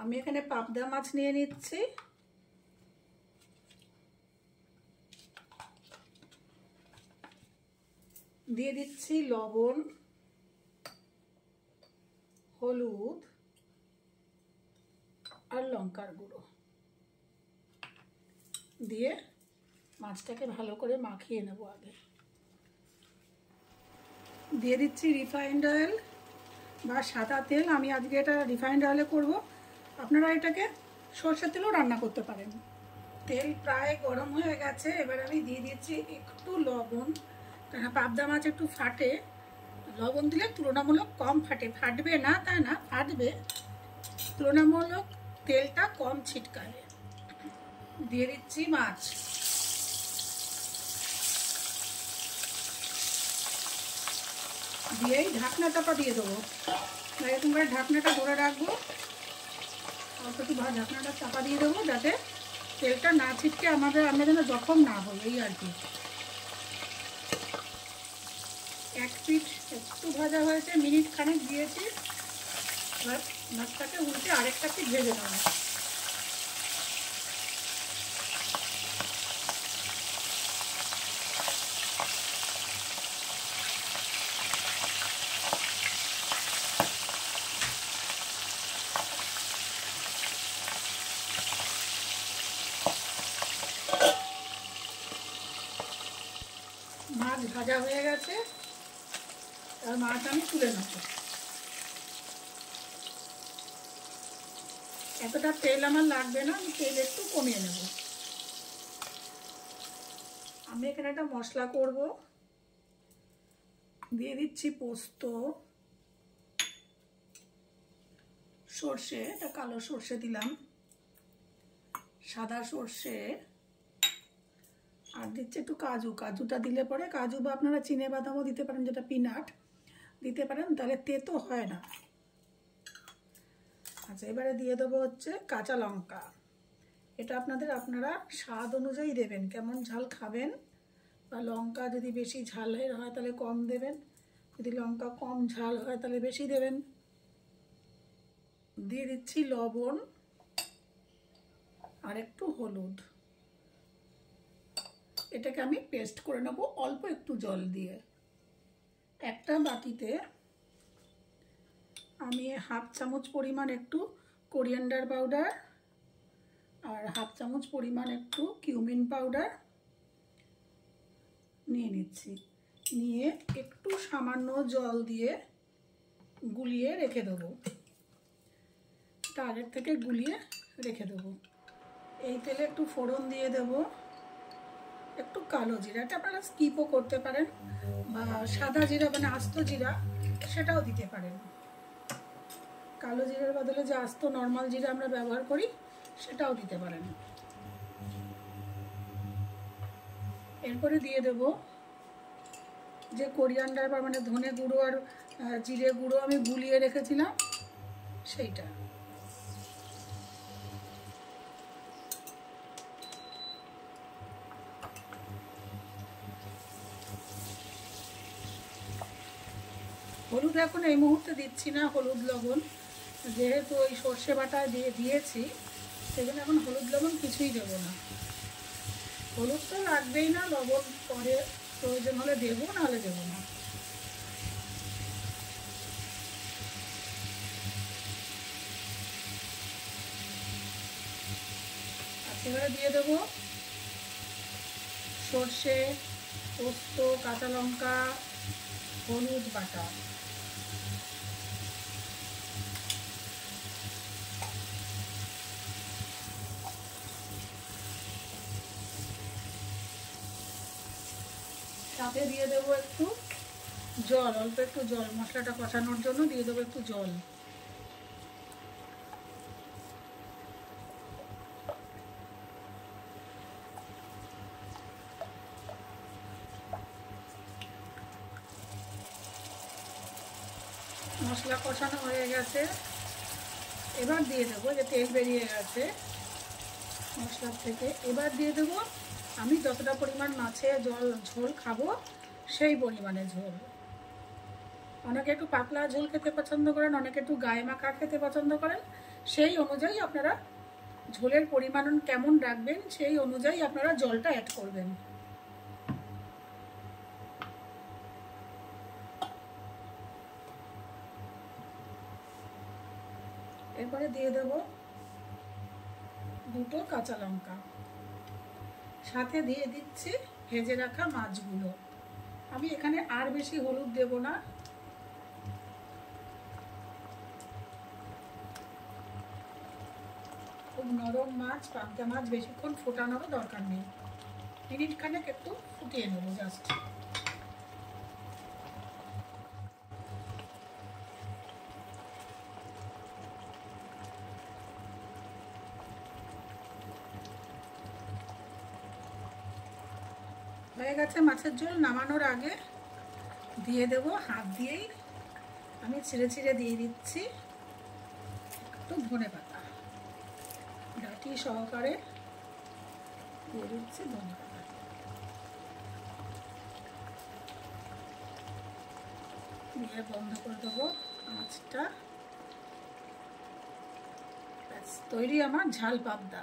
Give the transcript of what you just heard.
আমি এখানে পাবদা মাছ নিয়ে নিচ্ছি। দিয়ে দিচ্ছি লবণ, হলুদ আর লঙ্কার গুঁড়ো দিয়ে মাছটাকে ভালো করে মাখিয়ে নেব। আগে দিয়ে দিচ্ছি রিফাইন্ড অয়েল বা সাদা তেল। আমি আজকে এটা রিফাইন্ড অয়েলে করব, আপনারা এটাকে সরষের তেলও রান্না করতে পারেন। তেল প্রায় গরম হয়ে গেছে, এবার আমি দিয়ে দিচ্ছি একটু লবণ, কেন পাবদা মাছ একটু ফাটে, লবণ দিলে তুলনামূলক কম ফাটে, ফাটবে না তা না, ফাটবে, তুলনামূলক তেলটা কম ছিটকায়। দিয়ে দিচ্ছি মাছ, দিয়েই ঢাকনা চাপা দিয়ে দেবো। এরকম করে ঢাকনাটা ধরে রাখবো, অল্প একটু ঢাকনাটা চাপা দিয়ে দেবো যাতে তেলটা না ছিটকে আমরা যেন জখম না হই, এই আর কি। এক পিঠ একটু ভাজা হয়েছে, মিনিট খানেক দিয়েছি, এবার মাছটাকে উল্টে আরেকটা পিঠ ভেজে নেবো। মাছ ভাজা হয়ে গেছে, আর মাছ আমি তুলে নেব। এতটা তেল আমার লাগবে না, আমি তেল একটু কমিয়ে নেব। আমি এখানে একটা মশলা করব, দিয়ে দিচ্ছি পোস্ত, সর্ষে, এটা কালো সর্ষে দিলাম, সাদা সর্ষে, আর দিচ্ছে একটু কাজু। কাজুটা দিলে পরে, কাজু বা আপনারা চিনে বাদামও দিতে পারেন, যেটা পিনাট দিতে পারেন, তাহলে তেতো হয় না। আচ্ছা, এবারে দিয়ে দেবো হচ্ছে কাঁচা লঙ্কা। এটা আপনারা স্বাদ অনুযায়ী দেবেন, কেমন ঝাল খাবেন, বা লঙ্কা যদি বেশি ঝালের হয় তাহলে কম দেবেন, যদি লঙ্কা কম ঝাল হয় তাহলে বেশি দেবেন। দিয়ে দিচ্ছি লবণ আর একটু হলুদ। এটাকে আমি পেস্ট করে নেব অল্প একটু জল দিয়ে। একটা বাটিতে আমি হাফ চামচ পরিমাণ একটু কোরিয়ান্ডার পাউডার আর হাফ চামচ পরিমাণ একটু কিউমিন পাউডার নিয়ে নিচ্ছি। নিয়ে একটু সামান্য জল দিয়ে গুলিয়ে রেখে দেবো, আগের থেকে গুলিয়ে রেখে দেবো। এই তেলে একটু ফোড়ন দিয়ে দেবো, একটু কালো জিরা, এটা আপনারা স্কিপও করতে পারেন, বা সাদা জিরা মানে আস্ত জিরা সেটাও দিতে পারেন। কালো জিরার বদলে যে আস্ত নর্মাল জিরা আমরা ব্যবহার করি সেটাও দিতে পারেন। এরপরে দিয়ে দেব যে কোরিয়ান্ডার বা মানে ধনে গুঁড়ো আর জিরে গুঁড়ো আমি গুলিয়ে রেখেছিলাম সেইটা। হলুদ এখন এই মুহূর্তে দিচ্ছি না, হলুদ লবণ যেহেতু ওই সর্ষে বাটা দিয়েছি সেজন্য এখন হলুদ লবণ কিছুই দেবো না। হলুদ তো লাগবেই না, লবণ পরে প্রয়োজন হলে দেবো, নাহলে দেবো না। এবারে দিয়ে দেবো সর্ষে, পোস্ত, কাঁচা লঙ্কা, হলুদ বাটা। সাথে দিয়ে দেবো একটু জল, অল্প একটু জল, মশলাটা কষানোর জন্য দিয়ে দেবো একটু জল। মশলা কষানো হয়ে গেছে, এবার দিয়ে দেবো, যে তেল বেরিয়ে গেছে মশলার থেকে, এবার দিয়ে দেবো আমি যতটা পরিমাণ মাছে ঝোল খাবো সেই পরিমাণে ঝোল। অনেকে একটু পাতলা ঝোল খেতে পছন্দ করেন, অনেকে একটু গায়ে মাখা খেতে পছন্দ করেন, সেই অনুযায়ী আপনারা ঝোলের পরিমাণ কেমন রাখবেন, সেই অনুযায়ী আপনারা জলটা অ্যাড করবেন। এরপরে দিয়ে দেব 2টো কাঁচা লঙ্কা, সাথে দিয়ে দিচ্ছি ভেজে রাখা মাছগুলো। আমি এখানে আর বেশি হলুদ দেব না, খুব নরম মাছ, পাবদা মাছ, বেশিক্ষণ ফোটানোরও দরকার নেই, মিনিট খানেক একটু ফুটিয়ে নেব জাস্ট। হয়ে গেছে মাছের ঝোল। নামানোর আগে দিয়ে দেব, হাত দিয়েই আমি ছিঁড়ে ছিঁড়ে দিয়ে দিচ্ছি একটু ধনেপাতা, ডাঁটি সহকারে দিয়ে দিচ্ছি ধনেপাতা। দিয়ে বন্ধ করে দেবো আঁচটা। ব্যাস তৈরি আমার ঝাল পাবদা।